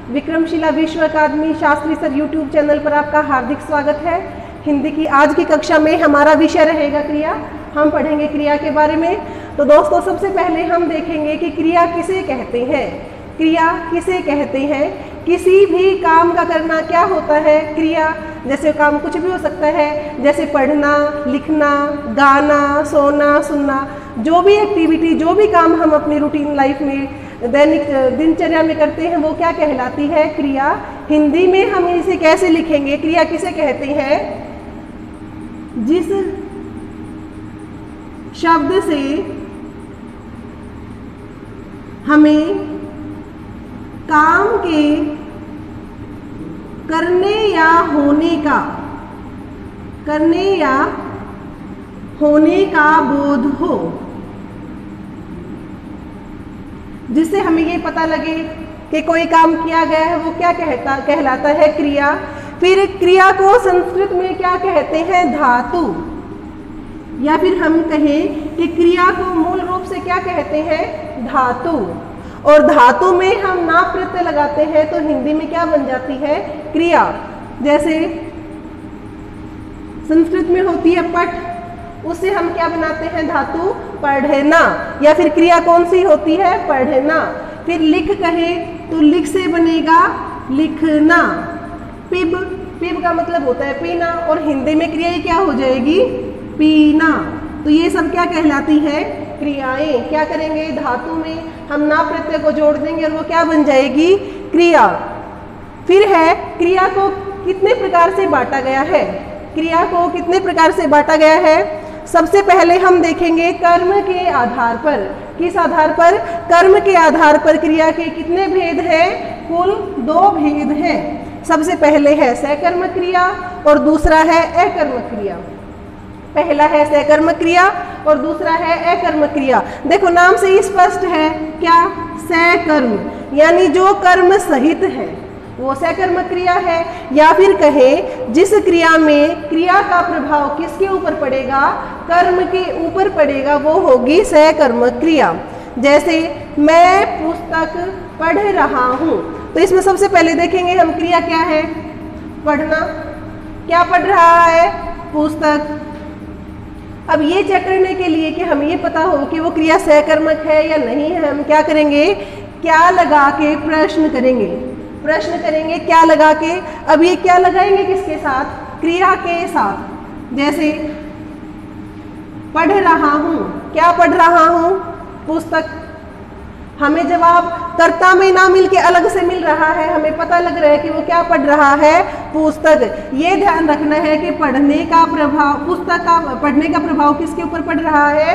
विक्रमशिला विश्व अकादमी Shastri sir YouTube channel पर आपका हार्दिक स्वागत है। हिंदी की आज की कक्षा में हमारा विषय रहेगा क्रिया। हम पढ़ेंगे क्रिया के बारे में। तो दोस्तों, सबसे पहले हम देखेंगे कि क्रिया किसे कहते हैं। क्रिया किसे कहते हैं? किसी भी काम का करना क्या होता है? क्रिया। जैसे काम कुछ भी हो सकता है, जैसे पढ़ना, लिखना, गाना, सोना, सुनना, जो भी एक्टिविटी, जो भी काम हम अपनी रूटीन लाइफ में, दैनिक दिनचर्या में करते हैं, वो क्या कहलाती है? क्रिया। हिंदी में हम इसे कैसे लिखेंगे? क्रिया किसे कहते हैं? जिस शब्द से हमें काम के करने या होने का बोध हो, जिससे हमें ये पता लगे कि कोई काम किया गया है, वो क्या कहलाता है? क्रिया। फिर क्रिया को संस्कृत में क्या कहते हैं? धातु। या फिर हम कहें कि क्रिया को मूल रूप से क्या कहते हैं? धातु। और धातु में हम ना प्रत्यय लगाते हैं तो हिंदी में क्या बन जाती है? क्रिया। जैसे संस्कृत में होती है पठ, उससे हम क्या बनाते हैं? धातु पढ़ना। या फिर क्रिया कौन सी होती है? पढ़ना। फिर लिख कहे तो लिख से बनेगा लिखना। पिब, पिब का मतलब होता है पीना, और हिंदी में क्रिया क्या हो जाएगी? पीना। तो ये सब क्या कहलाती है? क्रियाएं। क्या करेंगे? धातु में हम ना प्रत्यय को जोड़ देंगे और वो क्या बन जाएगी? क्रिया। फिर है क्रिया को कितने प्रकार से बांटा गया है? क्रिया को कितने प्रकार से बांटा गया है? सबसे पहले हम देखेंगे कर्म के आधार पर। किस आधार पर? कर्म के आधार पर क्रिया के कितने भेद हैं? कुल 2 भेद हैं। सबसे पहले है सकर्मक क्रिया और दूसरा है अकर्मक क्रिया। पहला है सकर्मक क्रिया और दूसरा है अकर्मक क्रिया। देखो नाम से ही स्पष्ट है, क्या? सकर्म, यानी जो कर्म सहित है वो सकर्मक क्रिया है। या फिर कहे जिस क्रिया में क्रिया का प्रभाव किसके ऊपर पड़ेगा? कर्म के ऊपर पड़ेगा, वो होगी सकर्मक क्रिया। जैसे मैं पुस्तक पढ़ रहा हूँ, तो इसमें सबसे पहले देखेंगे हम क्रिया क्या है? पढ़ना। क्या पढ़ रहा है? पुस्तक। अब ये चेक करने के लिए कि हमें ये पता हो कि वो क्रिया सकर्मक है या नहीं है, हम क्या करेंगे? क्या लगा के प्रश्न करेंगे। प्रश्न करेंगे क्या लगा के? अब ये क्या लगाएंगे किसके साथ? क्रिया के साथ। जैसे पढ़ रहा हूँ, क्या पढ़ रहा हूँ? पुस्तक। हमें जवाब कर्ता में ना मिल के अलग से मिल रहा है, हमें पता लग रहा है कि वो क्या पढ़ रहा है? पुस्तक। ये ध्यान रखना है कि पढ़ने का प्रभाव, पुस्तक का पढ़ने का प्रभाव किसके ऊपर पड़ रहा है?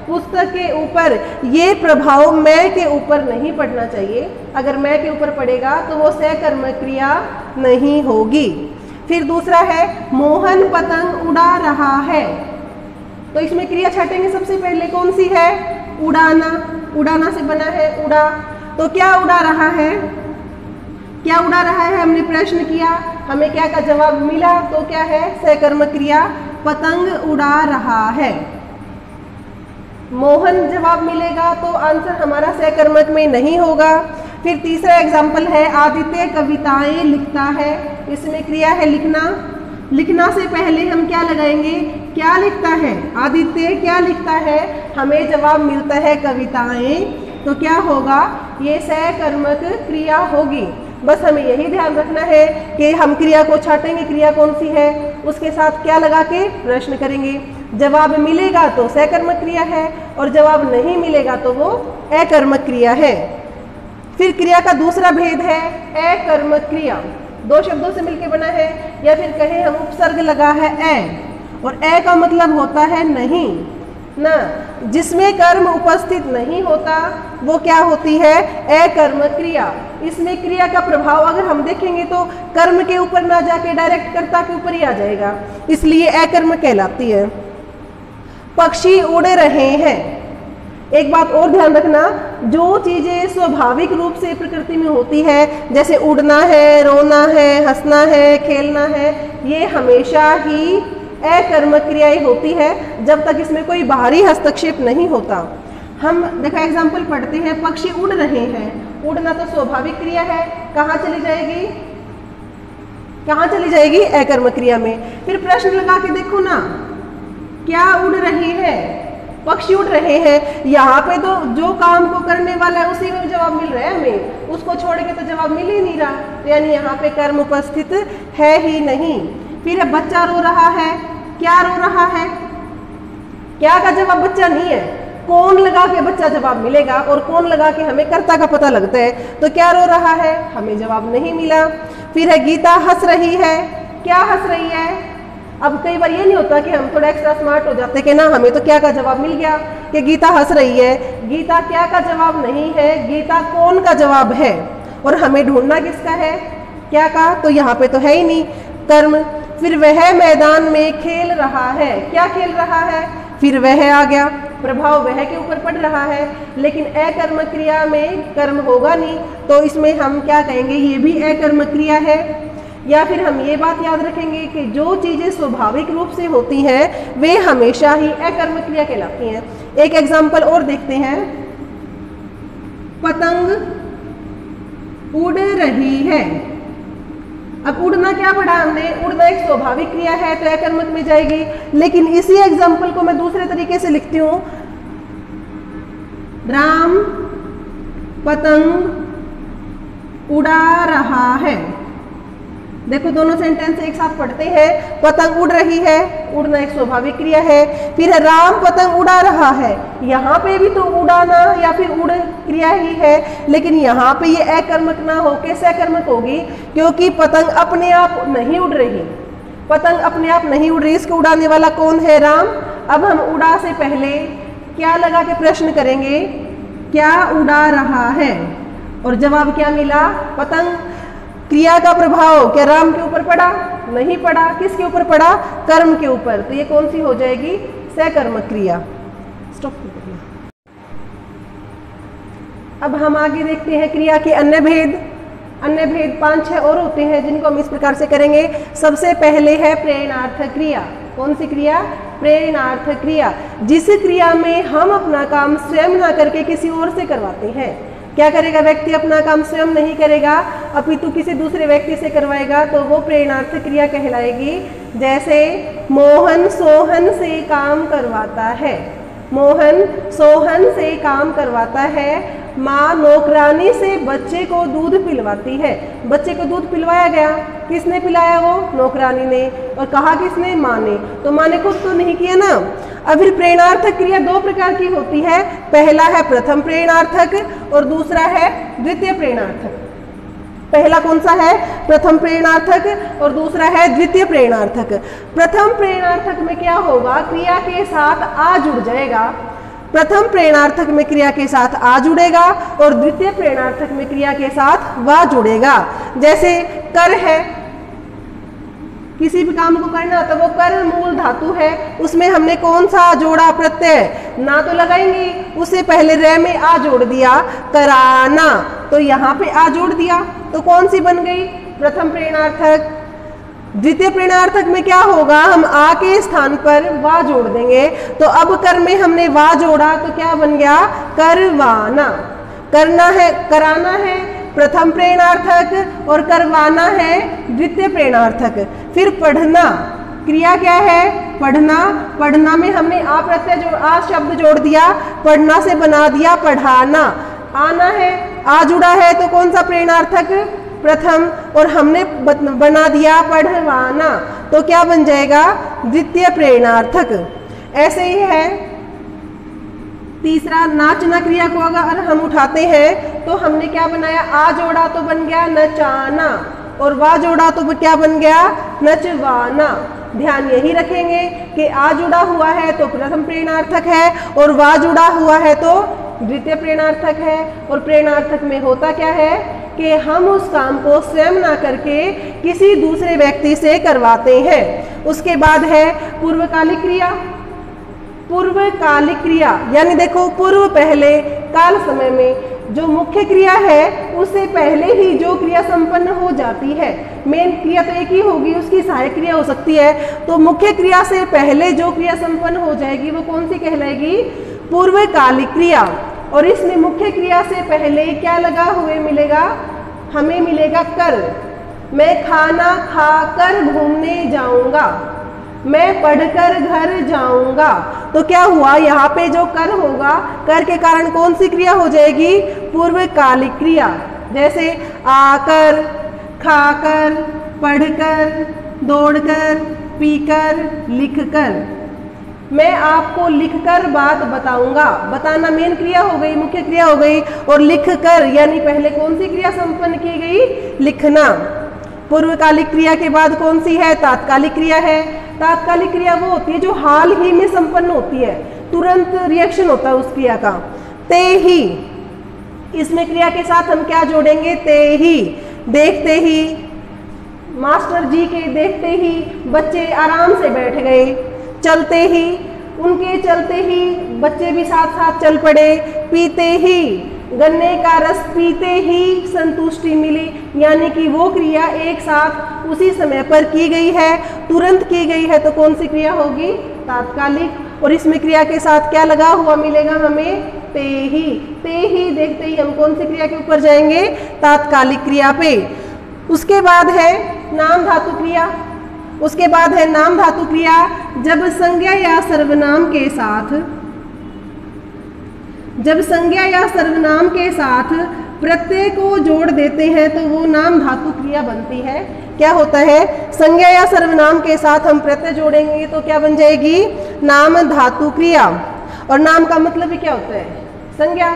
पुस्तक के ऊपर। ये प्रभाव मैं के ऊपर नहीं पड़ना चाहिए। अगर मैं के ऊपर पड़ेगा तो वो सकर्मक क्रिया नहीं होगी। फिर दूसरा है मोहन पतंग उड़ा रहा है, तो इसमें क्रिया छाटेंगे। सबसे पहले कौन सी है? उड़ाना। उड़ाना से बना है उड़ा। तो क्या उड़ा रहा है? क्या उड़ा रहा है? हमने प्रश्न किया, हमें क्या का जवाब मिला, तो क्या है? सकर्मक क्रिया, पतंग उड़ा रहा है। मोहन जवाब मिलेगा तो आंसर हमारा सकर्मक में नहीं होगा। फिर तीसरा एग्जाम्पल है आदित्य कविताएं लिखता है। इसमें क्रिया है लिखना। लिखना से पहले हम क्या लगाएंगे? क्या लिखता है? आदित्य क्या लिखता है? हमें जवाब मिलता है कविताएं, तो क्या होगा? ये सकर्मक क्रिया होगी। बस हमें यही ध्यान रखना है कि हम क्रिया को छाटेंगे, क्रिया कौन सी है, उसके साथ क्या लगा के प्रश्न करेंगे। जवाब मिलेगा तो सकर्मक क्रिया है, और जवाब नहीं मिलेगा तो वो अकर्मक क्रिया है। फिर क्रिया का दूसरा भेद है अकर्मक क्रिया। 2 शब्दों से मिलकर बना है, या फिर कहें हम उपसर्ग लगा है अ, और अ का मतलब होता है नहीं ना। जिसमें कर्म उपस्थित नहीं होता वो क्या होती है? अकर्मक क्रिया। इसमें क्रिया का प्रभाव अगर हम देखेंगे तो कर्म के ऊपर ना जाके डायरेक्ट कर्ता के ऊपर ही आ जाएगा, इसलिए अकर्मक कहलाती है। पक्षी उड़ रहे हैं। एक बात और ध्यान रखना, जो चीजें स्वाभाविक रूप से प्रकृति में होती है, जैसे उड़ना है, रोना है, हंसना है, खेलना है, ये हमेशा ही अकर्मक क्रियाएं होती है जब तक इसमें कोई बाहरी हस्तक्षेप नहीं होता। हम देखो एग्जाम्पल पढ़ते हैं, पक्षी उड़ रहे हैं, उड़ना तो स्वाभाविक क्रिया है, कहाँ चली जाएगी, कहाँ चली जाएगी, अकर्मक क्रिया में। फिर प्रश्न लगा के देखो ना, क्या उड़ रही है, पक्षी उड़ रहे हैं। यहाँ पे तो जो काम को करने वाला है उसी में जवाब मिल रहा है हमें, उसको छोड़ के तो जवाब मिल ही नहीं रहा, तो यानी यहाँ पे कर्म उपस्थित है ही नहीं। फिर बच्चा रो रहा है, क्या रो रहा है, क्या का जवाब बच्चा नहीं है, कौन लगा के बच्चा जवाब मिलेगा, और कौन लगा के हमें कर्ता का पता लगता है, तो क्या रो रहा है, हमें जवाब नहीं मिला। फिर है गीता हंस रही है, क्या हंस रही है। अब कई बार ये नहीं होता कि हम थोड़ा एक्स्ट्रा स्मार्ट हो जाते कि ना हमें तो क्या का जवाब मिल गया कि गीता हंस रही है। गीता क्या का जवाब नहीं है, गीता कौन का जवाब है, और हमें ढूंढना किसका है, क्या का, तो यहाँ पे तो है ही नहीं कर्म। फिर वह मैदान में खेल रहा है, क्या खेल रहा है, फिर वह आ गया, प्रभाव वह के ऊपर पड़ रहा है, लेकिन अकर्मक क्रिया में कर्म होगा नहीं, तो इसमें हम क्या कहेंगे, ये भी अकर्मक क्रिया है। या फिर हम ये बात याद रखेंगे कि जो चीज़ें स्वाभाविक रूप से होती हैं वे हमेशा ही अकर्मक क्रिया कहलाती हैं। एक एग्जाम्पल और देखते हैं, पतंग उड़ रही है। अब उड़ना क्या पढ़ा हमने, उड़ना एक स्वाभाविक क्रिया है तो अकर्मक में जाएगी, लेकिन इसी एग्जाम्पल को मैं दूसरे तरीके से लिखती हूँ, राम पतंग उड़ा रहा है। देखो दोनों सेंटेंस एक साथ पढ़ते हैं, पतंग उड़ रही है, उड़ना एक स्वाभाविक क्रिया है, फिर राम पतंग उड़ा रहा है, यहाँ पे भी तो उड़ाना या फिर उड़ क्रिया ही है, लेकिन यहाँ पे ये अकर्मक ना होके सकर्मक होगी, क्योंकि पतंग अपने आप नहीं उड़ रही, पतंग अपने आप नहीं उड़ रही, इसको उड़ाने वाला कौन है, राम। अब हम उड़ा से पहले क्या लगा के प्रश्न करेंगे, क्या उड़ा रहा है, और जवाब क्या मिला, पतंग। क्रिया का प्रभाव क्या राम के ऊपर पड़ा, नहीं पड़ा, किसके ऊपर पड़ा, कर्म के ऊपर, तो ये कौन सी हो जाएगी, सकर्मक क्रिया। स्टॉप। अब हम आगे देखते हैं क्रिया के अन्य भेद। अन्य भेद 5-6 और होते हैं जिनको हम इस प्रकार से करेंगे। सबसे पहले है प्रेरणार्थक क्रिया। कौन सी क्रिया, प्रेरणार्थक क्रिया, जिस क्रिया में हम अपना काम स्वयं ना करके किसी और से करवाते हैं। क्या करेगा व्यक्ति, अपना काम स्वयं नहीं करेगा अपितु किसी दूसरे व्यक्ति से करवाएगा, तो वो प्रेरणार्थक क्रिया कहलाएगी। जैसे मोहन सोहन से काम करवाता है, मोहन सोहन से काम करवाता है, माँ नौकरानी से बच्चे को दूध पिलवाती है। बच्चे को दूध पिलवाया गया, किसने पिलाया, वो नौकरानी ने, और कहा किसने, माँ ने, तो माँ ने खुद तो नहीं किया ना। अब फिर प्रेरणार्थक क्रिया 2 प्रकार की होती है, पहला है प्रथम प्रेरणार्थक और दूसरा है द्वितीय प्रेरणार्थक। पहला कौन सा है, प्रथम प्रेरणार्थक, और दूसरा है द्वितीय प्रेरणार्थक। प्रथम प्रेरणार्थक में क्या होगा, क्रिया के साथ आ जुड़ जाएगा, प्रथम प्रेरणार्थक में क्रिया के साथ आ जुड़ेगा और द्वितीय प्रेरणार्थक में क्रिया के साथ वा जुड़ेगा। जैसे कर है, किसी भी काम को करना तो वो कर मूल धातु है, उसमें हमने कौन सा जोड़ा, प्रत्यय, ना तो लगाएंगे, उससे पहले रे में आ जोड़ दिया, कराना, तो यहाँ पे आ जोड़ दिया, तो कौन सी बन गई, प्रथम प्रेरणार्थक। द्वितीय प्रेरणार्थक में क्या होगा, हम आ के स्थान पर वा जोड़ देंगे, तो अब कर में हमने वा जोड़ा तो क्या बन गया, करवाना। करना है, कराना है प्रथम प्रेरणार्थक और करवाना है द्वितीय प्रेरणार्थक। फिर पढ़ना, क्रिया क्या है, पढ़ना, पढ़ना में हमने आ प्रत्यय आ शब्द जोड़ दिया, पढ़ना से बना दिया पढ़ाना। आना है, आ जुड़ा है तो कौन सा प्रेरणार्थक, प्रथम, और हमने बना दिया पढ़वाना, तो क्या बन जाएगा, द्वितीय प्रेरणार्थक। ऐसे ही है तीसरा, नाचना क्रिया को अगर हम उठाते हैं तो हमने क्या बनाया, आ जोड़ा तो बन गया नचाना, और वा जोड़ा तो क्या बन गया, नचवाना। ध्यान यही रखेंगे कि आ जुड़ा हुआ है तो प्रथम प्रेरणार्थक है और वा जुड़ा हुआ है तो द्वितीय प्रेरणार्थक है। और प्रेरणार्थक में होता क्या है कि हम उस काम को स्वयं ना करके किसी दूसरे व्यक्ति से करवाते हैं। उसके बाद है पूर्वकालिक क्रिया। पूर्वकालिक क्रिया यानी देखो, पूर्व पहले काल समय में जो मुख्य क्रिया है उससे पहले ही जो क्रिया संपन्न हो जाती है, मेन क्रिया तो एक ही होगी, उसकी सहायक क्रिया हो सकती है, तो मुख्य क्रिया से पहले जो क्रिया संपन्न हो जाएगी वो कौन सी कहलाएगी, पूर्वकालिक क्रिया। और इसमें मुख्य क्रिया से पहले क्या लगा हुए मिलेगा, हमें मिलेगा कर। मैं खाना खाकर घूमने जाऊंगा, मैं पढ़कर घर जाऊंगा। तो क्या हुआ, यहाँ पे जो कर होगा, कर के कारण कौन सी क्रिया हो जाएगी, पूर्वकालिक क्रिया। जैसे आकर, खाकर, पढ़कर, दौड़कर, पीकर, लिखकर। मैं आपको लिखकर बात बताऊंगा। बताना मेन क्रिया हो गई, मुख्य क्रिया हो गई, और लिखकर यानी पहले कौन सी क्रिया संपन्न की गई, लिखना। पूर्वकालिक क्रिया के बाद कौन सी है, तात्कालिक क्रिया है। तात्कालिक क्रिया वो होती है जो हाल ही में संपन्न होती है, तुरंत रिएक्शन होता है उस क्रिया का। ते ही, इसमें क्रिया के साथ हम क्या जोड़ेंगे, ते ही। देखते ही, मास्टर जी के देखते ही बच्चे आराम से बैठ गए। चलते ही, उनके चलते ही बच्चे भी साथ साथ चल पड़े। पीते ही, गन्ने का रस पीते ही संतुष्टि मिली, यानी कि वो क्रिया एक साथ उसी समय पर की गई है, तुरंत की गई है, तो कौन सी क्रिया होगी, तात्कालिक। और इसमें क्रिया के साथ क्या लगा हुआ मिलेगा हमें, ते ही। ते ही देखते ही हम कौन सी क्रिया के ऊपर जाएंगे, तात्कालिक क्रिया पे। उसके बाद है नाम धातु क्रिया। उसके बाद है नाम धातु क्रिया। जब संज्ञा या सर्वनाम के साथ, जब संज्ञा या सर्वनाम के साथ प्रत्यय को जोड़ देते हैं तो वो नाम धातु क्रिया बनती है। क्या होता है, संज्ञा या सर्वनाम के साथ हम प्रत्यय जोड़ेंगे तो क्या बन जाएगी, नाम धातु क्रिया। और नाम का मतलब भी क्या होता है, संज्ञा।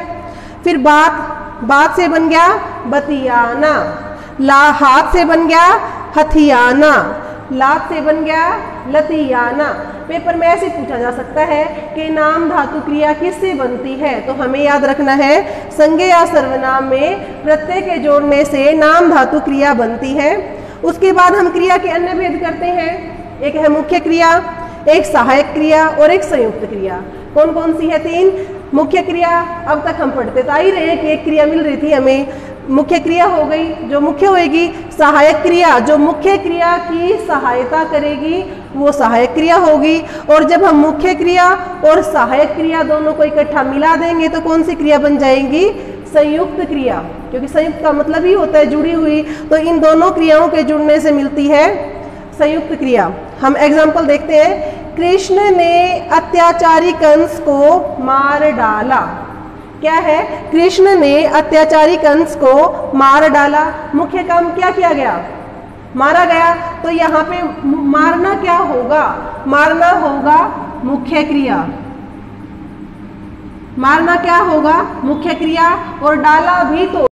फिर बात से बन गया बतियाना। हाथ से बन गया हथियाना। लात से बन गया लतियाना। पेपर में ऐसे पूछा जा सकता है कि नाम धातु क्रिया किससे बनती है, तो हमें याद रखना है संज्ञा या सर्वनाम में प्रत्यय के जोड़ने से नाम धातु क्रिया बनती है। उसके बाद हम क्रिया के अन्य भेद करते हैं। एक है मुख्य क्रिया, एक सहायक क्रिया और एक संयुक्त क्रिया। कौन कौन सी है, तीन। मुख्य क्रिया, अब तक हम पढ़ते तो आ ही रहे हैं कि एक क्रिया मिल रही थी हमें, मुख्य क्रिया हो गई जो मुख्य होएगी। सहायक क्रिया जो मुख्य क्रिया की सहायता करेगी वो सहायक क्रिया होगी। और जब हम मुख्य क्रिया और सहायक क्रिया दोनों को इकट्ठा मिला देंगे तो कौन सी क्रिया बन जाएगी, संयुक्त क्रिया, क्योंकि संयुक्त का मतलब ही होता है जुड़ी हुई। तो इन दोनों क्रियाओं के जुड़ने से मिलती है संयुक्त क्रिया। हम एग्जाम्पल देखते हैं। कृष्ण ने अत्याचारी कंस को मार डाला। क्या है, कृष्ण ने अत्याचारी कंस को मार डाला। मुख्य काम क्या किया गया, मारा गया। तो यहाँ पे मारना क्या होगा, मारना होगा मुख्य क्रिया। मारना क्या होगा, मुख्य क्रिया। और डाला भी तो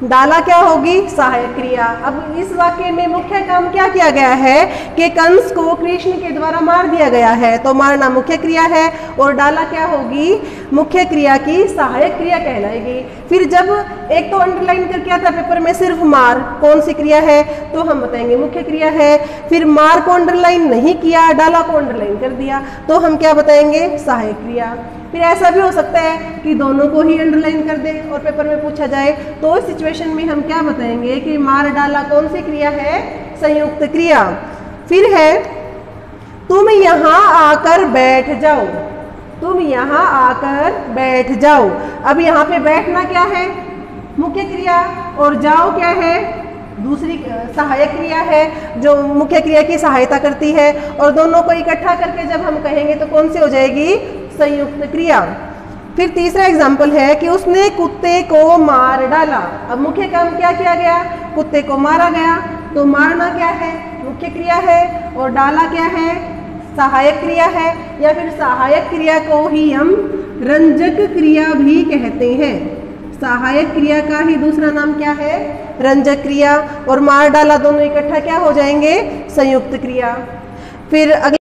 डाला क्या होगी, सहायक क्रिया। अब इस वाक्य में मुख्य काम क्या किया गया है कि कंस को कृष्ण के द्वारा मार दिया गया है, तो मारना मुख्य क्रिया है और डाला क्या होगी, मुख्य क्रिया की सहायक क्रिया कहलाएगी। फिर जब एक तो अंडरलाइन कर किया था पेपर में सिर्फ मार, कौन सी क्रिया है, तो हम बताएंगे मुख्य क्रिया है। फिर मार को अंडरलाइन नहीं किया, डाला को अंडरलाइन कर दिया, तो हम क्या बताएंगे, सहायक क्रिया। फिर ऐसा भी हो सकता है कि दोनों को ही अंडरलाइन कर दे और पेपर में पूछा जाए, तो इस सिचुएशन में हम क्या बताएंगे कि मार डाला कौन सी क्रिया है, संयुक्त क्रिया। फिर है तुम यहाँ आकर बैठ जाओ। तुम यहाँ आकर बैठ जाओ। अब यहाँ पे बैठना क्या है, मुख्य क्रिया, और जाओ क्या है, दूसरी सहायक क्रिया है जो मुख्य क्रिया की सहायता करती है। और दोनों को इकट्ठा करके जब हम कहेंगे तो कौन सी हो जाएगी, संयुक्त क्रिया। फिर तीसरा एग्जाम्पल है कि उसने कुत्ते को मार डाला। अब मुख्य काम क्या किया गया, कुत्ते को मारा गया, तो मारना क्या है, मुख्य क्रिया है, और डाला क्या है, सहायक क्रिया है। या फिर सहायक क्रिया को ही हम रंजक क्रिया भी कहते हैं। सहायक क्रिया का ही दूसरा नाम क्या है, रंजक क्रिया। और मार डाला दोनों इकट्ठा क्या हो जाएंगे, संयुक्त क्रिया। फिर अगला